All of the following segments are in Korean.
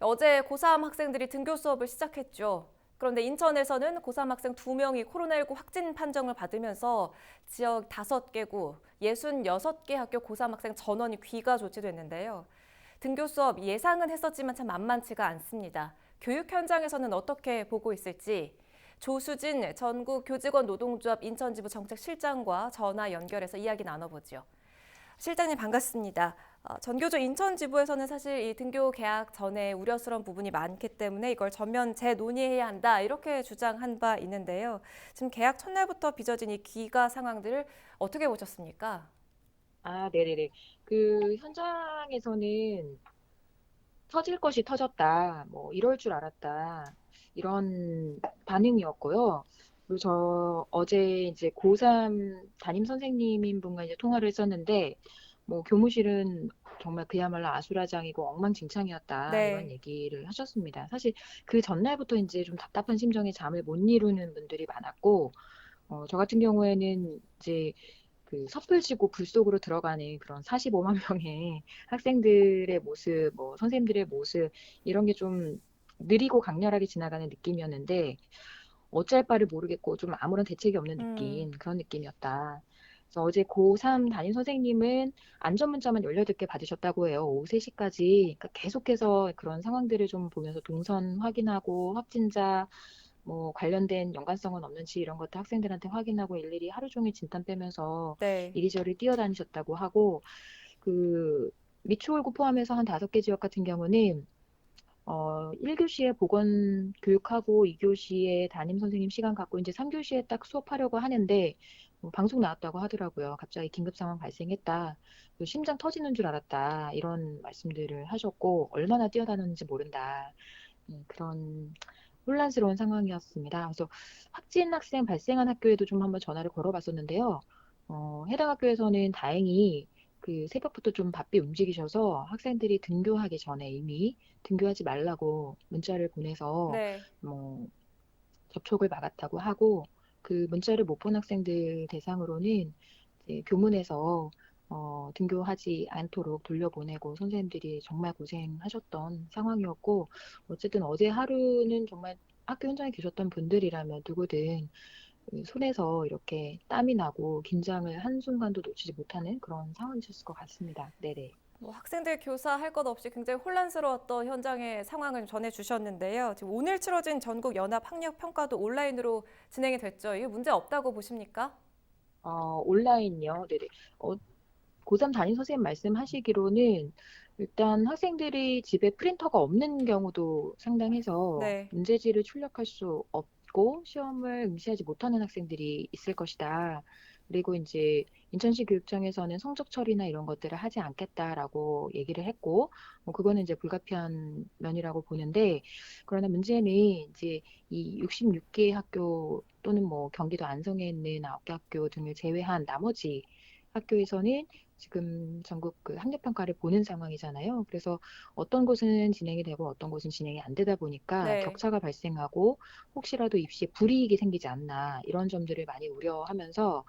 어제 고3 학생들이 등교 수업을 시작했죠. 그런데 인천에서는 고3 학생 2명이 코로나19 확진 판정을 받으면서 지역 5개구, 66개 학교 고3 학생 전원이 귀가 조치됐는데요. 등교 수업 예상은 했었지만 참 만만치가 않습니다. 교육 현장에서는 어떻게 보고 있을지 조수진 전국 교직원 노동조합 인천지부 정책실장과 전화 연결해서 이야기 나눠보죠. 실장님 반갑습니다. 전교조 인천지부에서는 사실 이 등교 개학 전에 우려스러운 부분이 많기 때문에 이걸 전면 재논의해야 한다 이렇게 주장한 바 있는데요. 지금 개학 첫날부터 빚어진 이 기가 상황들을 어떻게 보셨습니까? 네네네. 그 현장에서는 터질 것이 터졌다, 뭐 이럴 줄 알았다, 이런 반응이었고요. 그리고 저 어제 이제 고3 담임 선생님인 분과 이제 통화를 했었는데, 뭐 교무실은 정말 그야말로 아수라장이고 엉망진창이었다, 이런 네. 얘기를 하셨습니다. 사실 그 전날부터 이제 좀 답답한 심정에 잠을 못 이루는 분들이 많았고, 저 같은 경우에는 이제 그 섣불 지고 불 속으로 들어가는 그런 45만 명의 학생들의 모습, 뭐 선생님들의 모습, 이런 게 좀 느리고 강렬하게 지나가는 느낌이었는데 어쩔 바를 모르겠고 좀 아무런 대책이 없는 음, 느낌, 그런 느낌이었다. 그래서 어제 고3 담임 선생님은 안전 문자만 18개 받으셨다고 해요. 오후 3시까지. 그러니까 계속해서 그런 상황들을 좀 보면서 동선 확인하고 확진자 뭐 관련된 연관성은 없는지 이런 것도 학생들한테 확인하고 일일이 하루 종일 진땀 빼면서 네. 이리저리 뛰어다니셨다고 하고, 그 미추홀구 포함해서 한 5개 지역 같은 경우는 1교시에 보건 교육하고 2교시에 담임 선생님 시간 갖고 이제 3교시에 딱 수업하려고 하는데 방송 나왔다고 하더라고요. 갑자기 긴급 상황 발생했다. 심장 터지는 줄 알았다. 이런 말씀들을 하셨고 얼마나 뛰어다녔는지 모른다. 그런 혼란스러운 상황이었습니다. 그래서 확진 학생 발생한 학교에도 좀 한번 전화를 걸어봤었는데요. 해당 학교에서는 다행히 그 새벽부터 좀 바삐 움직이셔서 학생들이 등교하기 전에 이미 등교하지 말라고 문자를 보내서 네. 뭐 접촉을 막았다고 하고, 그 문자를 못 본 학생들 대상으로는 이제 교문에서 등교하지 않도록 돌려보내고 선생님들이 정말 고생하셨던 상황이었고, 어쨌든 어제 하루는 정말 학교 현장에 계셨던 분들이라면 누구든 그 손에서 이렇게 땀이 나고 긴장을 한순간도 놓치지 못하는 그런 상황이셨을 것 같습니다. 네네. 뭐 학생들 교사 할 것 없이 굉장히 혼란스러웠던 현장의 상황을 전해주셨는데요. 지금 오늘 치러진 전국 연합 학력 평가도 온라인으로 진행이 됐죠. 이게 문제 없다고 보십니까? 온라인요. 네네. 어, 고3 담임 선생님 말씀하시기로는 일단 학생들이 집에 프린터가 없는 경우도 상당해서 네. 문제지를 출력할 수 없고 시험을 응시하지 못하는 학생들이 있을 것이다. 그리고 이제 인천시 교육청에서는 성적 처리나 이런 것들을 하지 않겠다라고 얘기를 했고, 뭐 그거는 이제 불가피한 면이라고 보는데, 그러나 문제는 이제 이 66개 학교 또는 뭐 경기도 안성에 있는 9개 학교 등을 제외한 나머지 학교에서는 지금 전국 그 학력평가를 보는 상황이잖아요. 그래서 어떤 곳은 진행이 되고 어떤 곳은 진행이 안 되다 보니까 네. 격차가 발생하고 혹시라도 입시에 불이익이 생기지 않나 이런 점들을 많이 우려하면서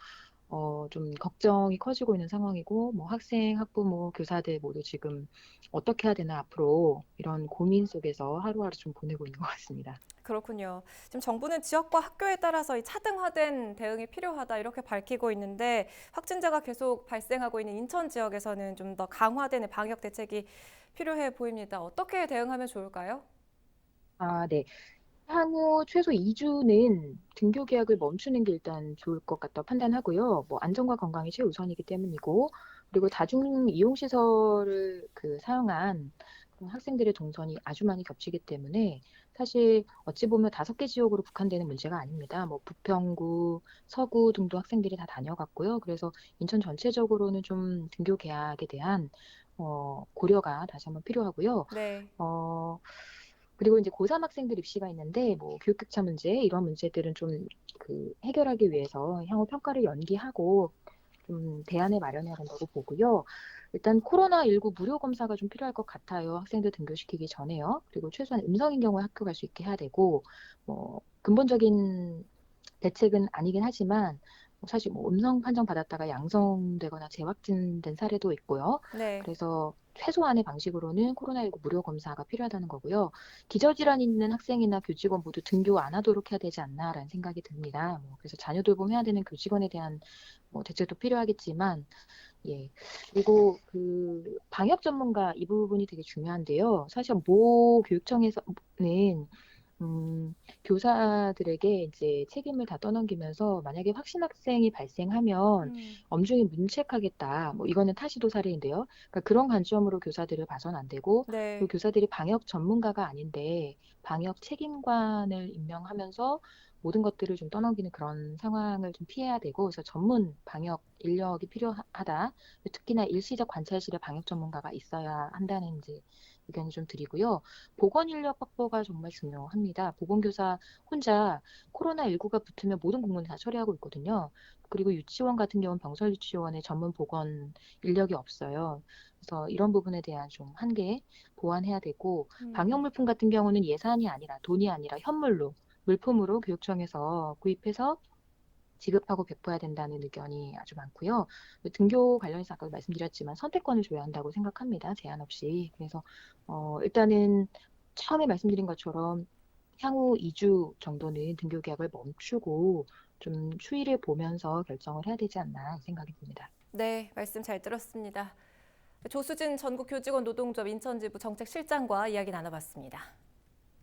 좀 걱정이 커지고 있는 상황이고, 뭐 학생, 학부모, 교사들 모두 지금 어떻게 해야 되나 앞으로 이런 고민 속에서 하루하루 좀 보내고 있는 것 같습니다. 그렇군요. 지금 정부는 지역과 학교에 따라서 이 차등화된 대응이 필요하다 이렇게 밝히고 있는데 확진자가 계속 발생하고 있는 인천 지역에서는 좀 더 강화되는 방역 대책이 필요해 보입니다. 어떻게 대응하면 좋을까요? 네. 향후 최소 2주는 등교 계약을 멈추는 게 일단 좋을 것 같다고 판단하고요. 뭐 안전과 건강이 최우선이기 때문이고, 그리고 다중 이용 시설을 그 사용한 그런 학생들의 동선이 아주 많이 겹치기 때문에 사실 어찌 보면 5개 지역으로 국한되는 문제가 아닙니다. 뭐 부평구, 서구 등도 학생들이 다 다녀갔고요. 그래서 인천 전체적으로는 좀 등교 계약에 대한 고려가 다시 한번 필요하고요. 네. 어, 그리고 이제 고3 학생들 입시가 있는데 뭐 교육격차 문제 이런 문제들은 좀 그 해결하기 위해서 향후 평가를 연기하고 좀 대안을 마련해야 된다고 보고요. 일단 코로나19 무료 검사가 좀 필요할 것 같아요. 학생들 등교시키기 전에요. 그리고 최소한 음성인 경우에 학교 갈 수 있게 해야 되고, 뭐 근본적인 대책은 아니긴 하지만 사실 뭐 음성 판정 받았다가 양성되거나 재확진된 사례도 있고요. 네. 그래서 최소한의 방식으로는 코로나19 무료 검사가 필요하다는 거고요. 기저질환 있는 학생이나 교직원 모두 등교 안 하도록 해야 되지 않나라는 생각이 듭니다. 그래서 자녀 돌봄해야 되는 교직원에 대한 대책도 필요하겠지만, 예. 그리고 그 방역 전문가 이 부분이 되게 중요한데요. 사실 모 교육청에서는 교사들에게 이제 책임을 다 떠넘기면서 만약에 확진 학생이 발생하면 엄중히 문책하겠다. 이거는 타시도 사례인데요. 그러니까 그런 관점으로 교사들을 봐선 안 되고, 그리고 네. 교사들이 방역 전문가가 아닌데 방역 책임관을 임명하면서 모든 것들을 좀 떠넘기는 그런 상황을 좀 피해야 되고, 그래서 전문 방역 인력이 필요하다. 특히나 일시적 관찰실에 방역 전문가가 있어야 한다는 이제 의견을 좀 드리고요. 보건 인력 확보가 정말 중요합니다. 보건교사 혼자 코로나19가 붙으면 모든 공무원을 다 처리하고 있거든요. 그리고 유치원 같은 경우는 병설 유치원에 전문 보건 인력이 없어요. 그래서 이런 부분에 대한 좀 한계 보완해야 되고, 방역 물품 같은 경우는 예산이 아니라 돈이 아니라 현물로 물품으로 교육청에서 구입해서 지급하고 배포해야 된다는 의견이 아주 많고요. 등교 관련해서 아까도 말씀드렸지만 선택권을 줘야 한다고 생각합니다. 제한 없이. 그래서 일단은 처음에 말씀드린 것처럼 향후 2주 정도는 등교 계약을 멈추고 좀 추이를 보면서 결정을 해야 되지 않나 생각이 듭니다. 네, 말씀 잘 들었습니다. 조수진 전국교직원 노동조합 인천지부 정책실장과 이야기 나눠봤습니다.